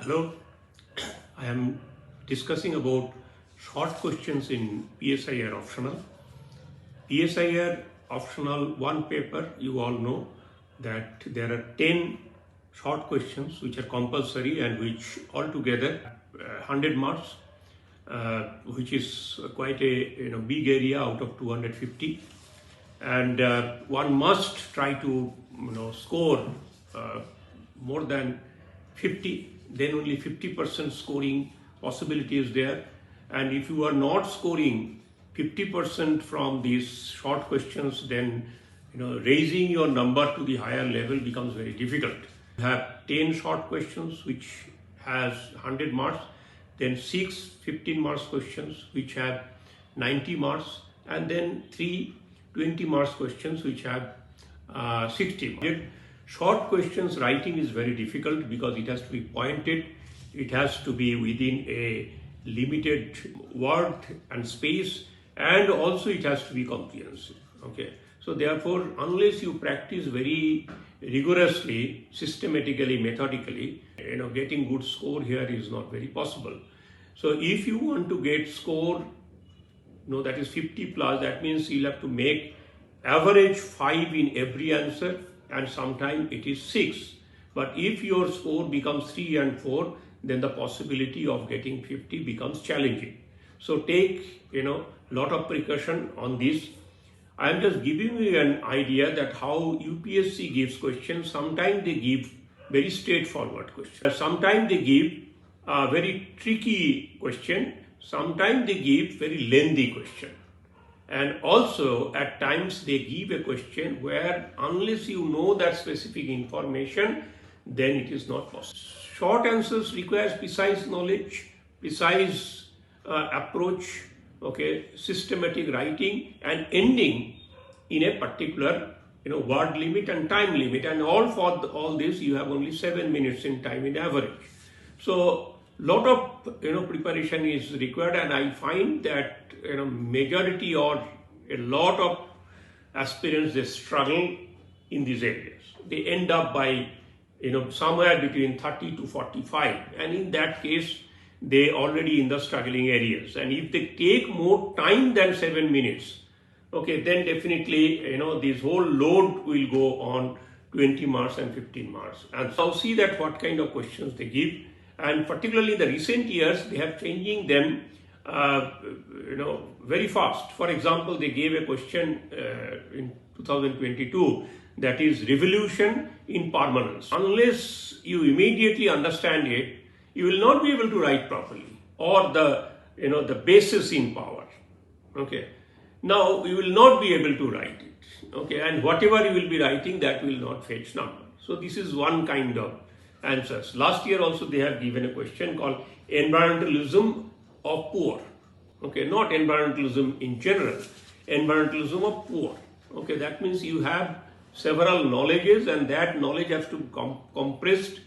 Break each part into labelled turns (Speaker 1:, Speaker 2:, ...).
Speaker 1: Hello, I am discussing about short questions in PSIR optional. PSIR optional one paper, you all know that there are 10 short questions which are compulsory and which altogether 100 marks, which is quite a big area out of 250, and one must try to score more than 50, then only 50% scoring possibility is there. And if you are not scoring 50% from these short questions, then raising your number to the higher level becomes very difficult. You have 10 short questions which has 100 marks, then 6 15 marks questions which have 90 marks, and then 3 20 marks questions which have 60 marks. Short questions writing is very difficult because it has to be pointed, it has to be within a limited word and space, and also it has to be comprehensive. Okay, so therefore, unless you practice very rigorously, systematically, methodically, getting good score here is not very possible. So if you want to get score, that is 50 plus, that means you'll have to make average 5 in every answer, and sometimes it is 6. But if your score becomes 3 and 4, then the possibility of getting 50 becomes challenging. So take lot of precaution on this. I am just giving you an idea that how UPSC gives questions. Sometimes they give very straightforward questions. Sometimes they give a very tricky question. Sometimes they give very lengthy question. And also at times they give a question where unless you know that specific information, then it is not possible. Short answers requires precise knowledge, precise approach, systematic writing, and ending in a particular word limit and time limit. And all this you have only 7 minutes in time in average. So lot of preparation is required, and I find that majority or a lot of aspirants, they struggle in these areas. They end up by somewhere between 30 to 45, and in that case they already in the struggling areas. And if they take more time than 7 minutes, then definitely this whole load will go on 20 marks and 15 marks. And so see that what kind of questions they give. And particularly in the recent years, they have changing them very fast. For example, they gave a question in 2022, that is revolution in permanence. Unless you immediately understand it, you will not be able to write properly, or the basis in power. Now you will not be able to write it. And whatever you will be writing, that will not fetch number. So this is one kind of answers. Last year also they have given a question called environmentalism of poor. Not environmentalism in general, environmentalism of poor. That means you have several knowledges, and that knowledge has to be compressed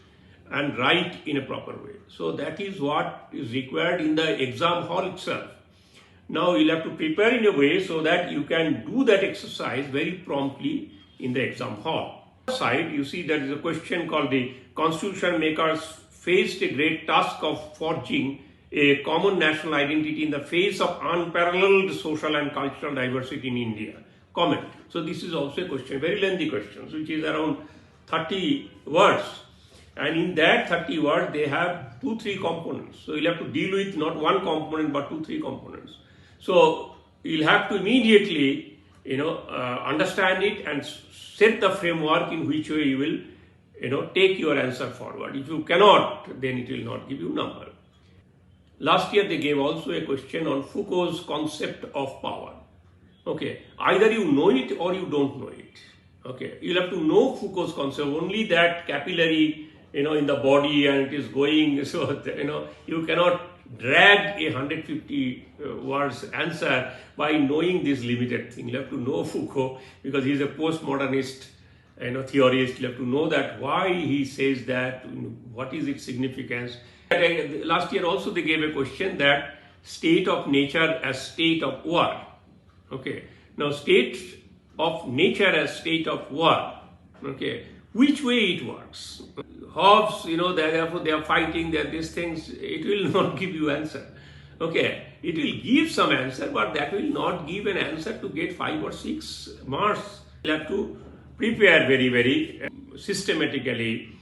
Speaker 1: and write in a proper way. So that is what is required in the exam hall itself. Now you'll have to prepare in a way so that you can do that exercise very promptly in the exam hall. Side, you see there is a question called the constitution makers faced a great task of forging a common national identity in the face of unparalleled social and cultural diversity in India. Comment. So this is also a question, very lengthy question, which is around 30 words. And in that 30 words, they have 2-3 components. So you'll have to deal with not one component, but 2-3 components. So you'll have to immediately, understand it and set the framework in which way you will, take your answer forward. If you cannot, then it will not give you number. Last year they gave also a question on Foucault's concept of power. Either you know it or you don't know it. You'll have to know Foucault's concept, only that capillary, in the body, and it is going, so you cannot drag a 150 words answer by knowing this limited thing. You have to know Foucault because he is a postmodernist theorist. You have to know that why he says that, what is its significance. Last year also they gave a question that state of nature as state of war. Now state of nature as state of war, which way it works. Hobbes, therefore they are fighting, they are these things, it will not give you answer. Okay, it will give some answer, but that will not give an answer to get 5 or 6 marks. You have to prepare very, very systematically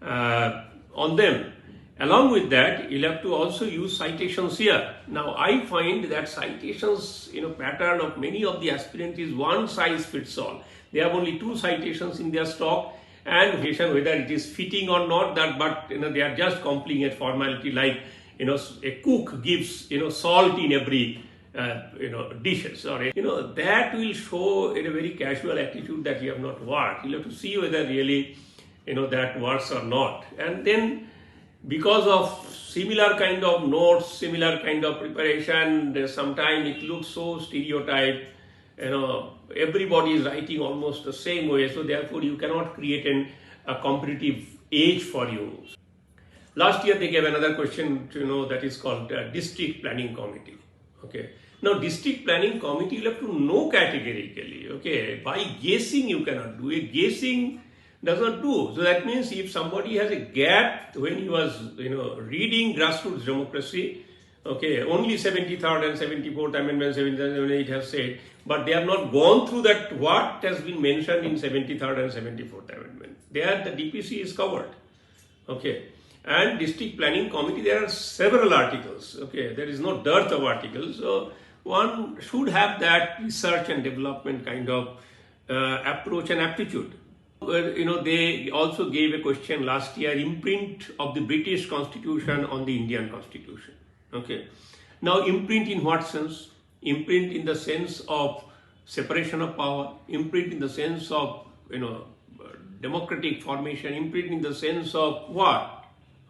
Speaker 1: on them. Along with that, you'll have to also use citations here. Now, I find that citations, pattern of many of the aspirants is one size fits all. They have only 2 citations in their stock, and whether it is fitting or not, but they are just completing a formality, like a cook gives salt in every dishes, or that will show in a very casual attitude that you have not worked. You have to see whether really that works or not. And then because of similar kind of notes, similar kind of preparation, sometimes it looks so stereotyped. Everybody is writing almost the same way, so therefore you cannot create a competitive edge for you. Last year they gave another question, that is called district planning committee. Okay. Now district planning committee you have to know categorically. Okay. By guessing you cannot do it. Guessing does not do. So that means if somebody has a gap when he was reading grassroots democracy, okay, only 73rd and 74th amendment, 77, has said, but they have not gone through that what has been mentioned in 73rd and 74th amendment. There the DPC is covered. Okay. And district planning committee, there are several articles. Okay, there is no dearth of articles. So one should have that research and development kind of approach and aptitude. They also gave a question last year, imprint of the British Constitution on the Indian Constitution. Okay. Now imprint in what sense? Imprint in the sense of separation of power, imprint in the sense of democratic formation, imprint in the sense of what?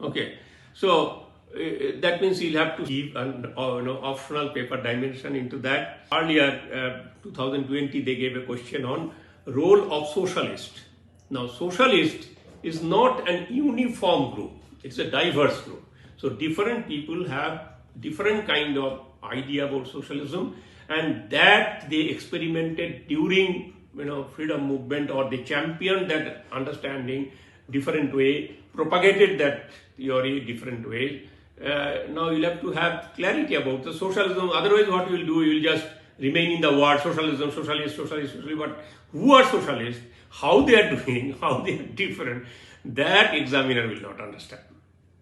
Speaker 1: Okay, so that means you'll have to give an optional paper dimension into that. Earlier, 2020, they gave a question on role of socialist. Now, socialist is not an uniform group; it's a diverse group. So, different people have different kind of idea about socialism, and that they experimented during freedom movement, or they championed that understanding different way, propagated that theory different way. Now you'll have to have clarity about the socialism. Otherwise, what you will do, you will just remain in the word socialism, socialist, socialist, socialist. But who are socialists? How they are doing? How they are different? That examiner will not understand.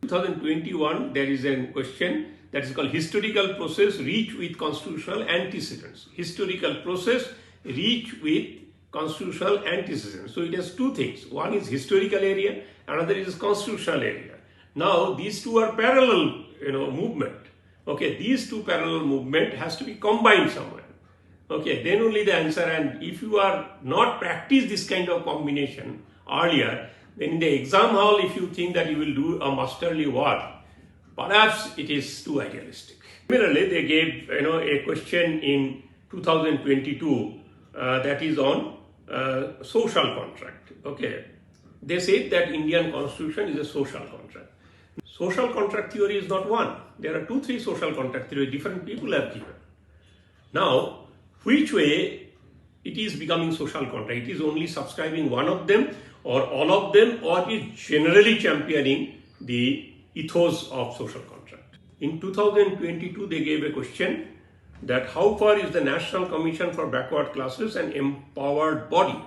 Speaker 1: 2021, there is a question that is called historical process reach with constitutional antecedents. Historical process reach with constitutional antecedents. So it has 2 things. One is historical area, another is constitutional area. Now these 2 are parallel, movement. Okay, these 2 parallel movement has to be combined somewhere. Okay, then only the answer. And if you are not practiced this kind of combination earlier, then in the exam hall, if you think that you will do a masterly work, perhaps it is too idealistic. Similarly, they gave a question in 2022 that is on social contract. Okay, they said that Indian constitution is a social contract. Social contract theory is not one. There are 2, 3 social contract theory different people have given. Now, which way it is becoming social contract? It is only subscribing one of them or all of them, or it is generally championing the ethos of social contract. In 2022, they gave a question that how far is the National Commission for Backward Classes an empowered body?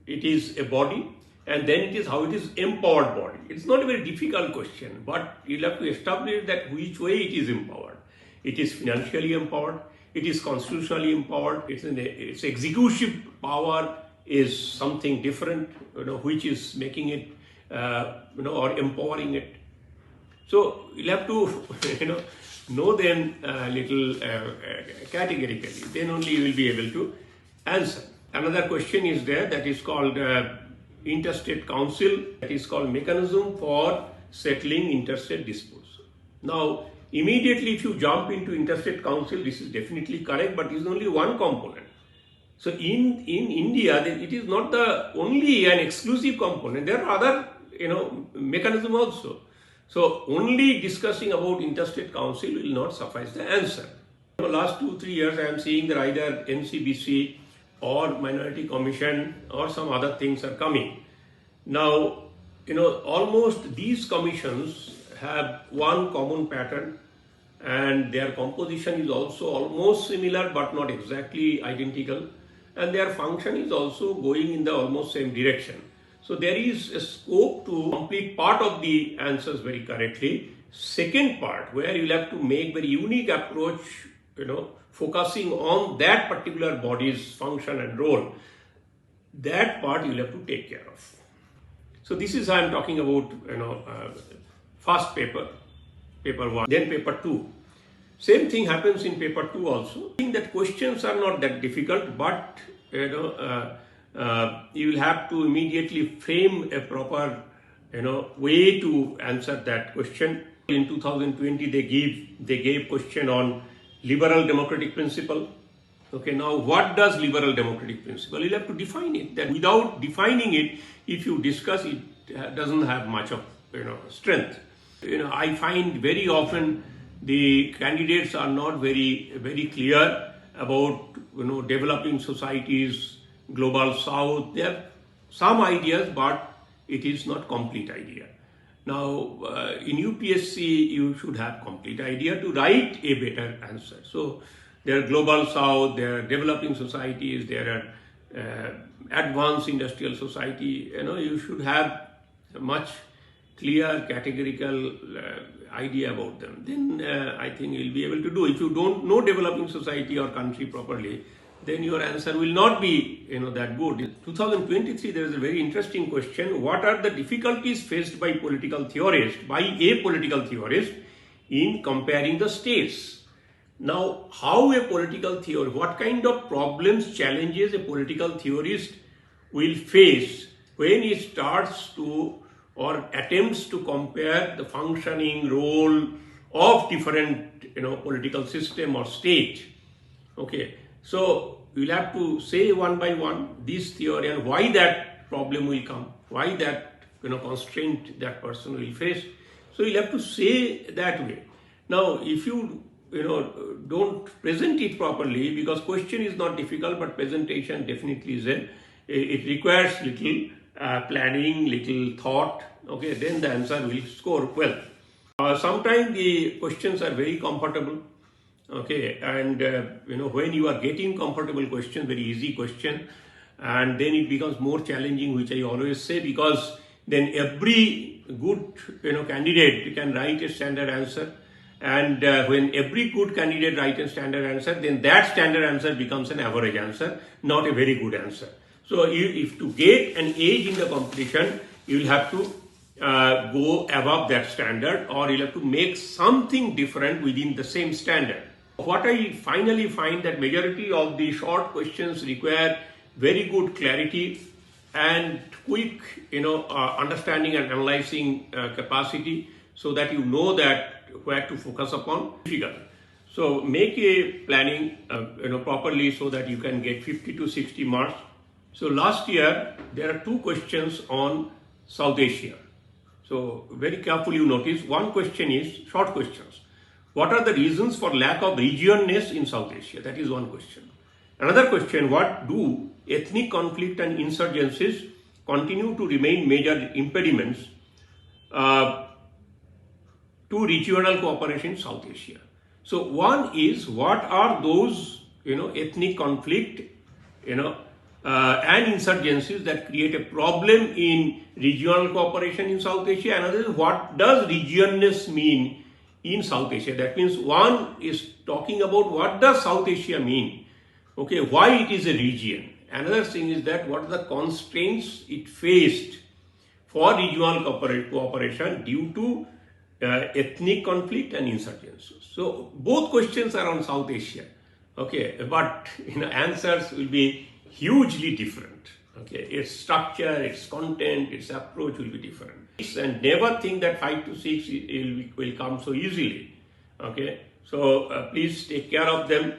Speaker 1: It is a body, and then it is how it is empowered body. It's not a very difficult question, but you'll have to establish that which way it is empowered. It is financially empowered, it is constitutionally empowered, its executive power is something different, which is making it, or empowering it. So you'll have to, know them a little categorically. Then only you will be able to answer. Another question is there that is called interstate council. That is called mechanism for settling interstate disputes. Now, immediately if you jump into interstate council, this is definitely correct, but it is only one component. So in India, it is not the only an exclusive component. There are other mechanism also. So only discussing about interstate council will not suffice the answer. In the last 2-3 years, I am seeing that either NCBC or Minority Commission or some other things are coming. Now, almost these commissions have one common pattern, and their composition is also almost similar but not exactly identical, and their function is also going in the almost same direction. So there is a scope to complete part of the answers very correctly. Second part, where you'll have to make very unique approach, focusing on that particular body's function and role, that part you'll have to take care of. So this is how I'm talking about, first paper 1, then paper 2. Same thing happens in paper 2 also. I think that questions are not that difficult, but you will have to immediately frame a proper way to answer that question. In 2020 they gave question on liberal democratic principle. Okay, now what does liberal democratic principle? You'll have to define it. That without defining it, if you discuss it, doesn't have much of strength. I find very often the candidates are not very clear about developing societies, global south. They have some ideas, but it is not complete idea. Now in UPSC you should have complete idea to write a better answer. So there are global south, there are developing societies, there are advanced industrial society. You should have a much clear categorical idea about them. Then I think you'll be able to do. If you don't know developing society or country properly, then your answer will not be that good. In 2023 there is a very interesting question. What are the difficulties faced by a political theorist in comparing the states? Now, how a political theorist, what kind of problems, challenges a political theorist will face when he starts to or attempts to compare the functioning role of different political system or state. Okay, so we'll have to say one by one this theory and why that problem will come, why that constraint that person will face. So you'll have to say that way. Now, if you don't present it properly, because question is not difficult, but presentation definitely is it requires little planning, little thought. Okay, then the answer will score well. Sometimes the questions are very comfortable. Okay, and when you are getting comfortable question, very easy question, and then it becomes more challenging, which I always say, because then every good candidate can write a standard answer. And when every good candidate writes a standard answer, then that standard answer becomes an average answer, not a very good answer. So if to get an edge in the competition, you will have to go above that standard, or you'll have to make something different within the same standard. What I finally find that majority of the short questions require very good clarity and quick understanding and analyzing capacity, so that you know that where to focus upon. So make a planning properly so that you can get 50 to 60 marks. So last year there are 2 questions on South Asia. So very carefully you notice, one question is short questions. What are the reasons for lack of regionness in South Asia? That is one question. Another question, what do ethnic conflict and insurgencies continue to remain major impediments to regional cooperation in South Asia? So one is, what are those ethnic conflict and insurgencies that create a problem in regional cooperation in South Asia? Another is, what does regionness mean in South Asia? That means one is talking about what does South Asia mean, okay, why it is a region. Another thing is that what are the constraints it faced for regional cooperation due to ethnic conflict and insurgencies. So both questions are on South Asia, okay, but answers will be hugely different. Okay, its structure, its content, its approach will be different. And never think that 5 to 6 will come so easily. Okay, so please take care of them.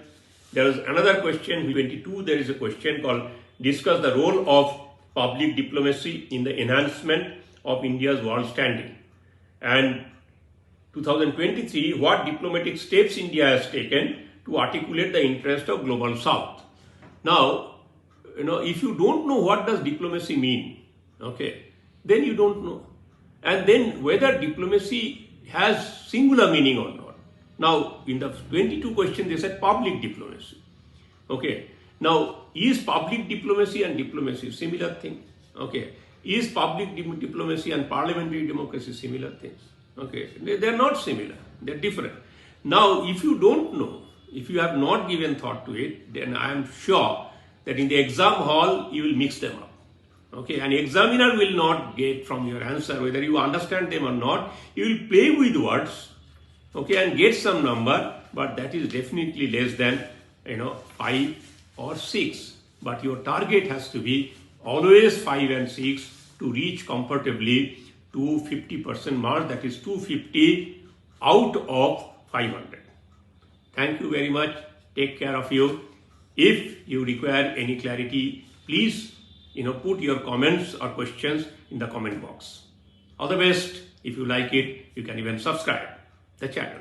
Speaker 1: There is another question, 22, there is a question called discuss the role of public diplomacy in the enhancement of India's world standing. And 2023, what diplomatic steps India has taken to articulate the interest of global south. Now, if you don't know what does diplomacy mean, okay, then you don't know. And then whether diplomacy has singular meaning or not. Now, in the 22 question, they said public diplomacy. Okay. Now, is public diplomacy and diplomacy similar thing? Okay. Is public diplomacy and parliamentary democracy similar things? Okay. They are not similar. They are different. Now, if you don't know, if you have not given thought to it, then I am sure that in the exam hall, you will mix them up. Okay, an examiner will not get from your answer whether you understand them or not. You will play with words, okay, and get some number, but that is definitely less than 5 or 6. But your target has to be always 5 and 6 to reach comfortably to 50% mark, that is 250 out of 500. Thank you very much. Take care of you. If you require any clarity, please put your comments or questions in the comment box. All the best. If you like it, you can even subscribe the channel.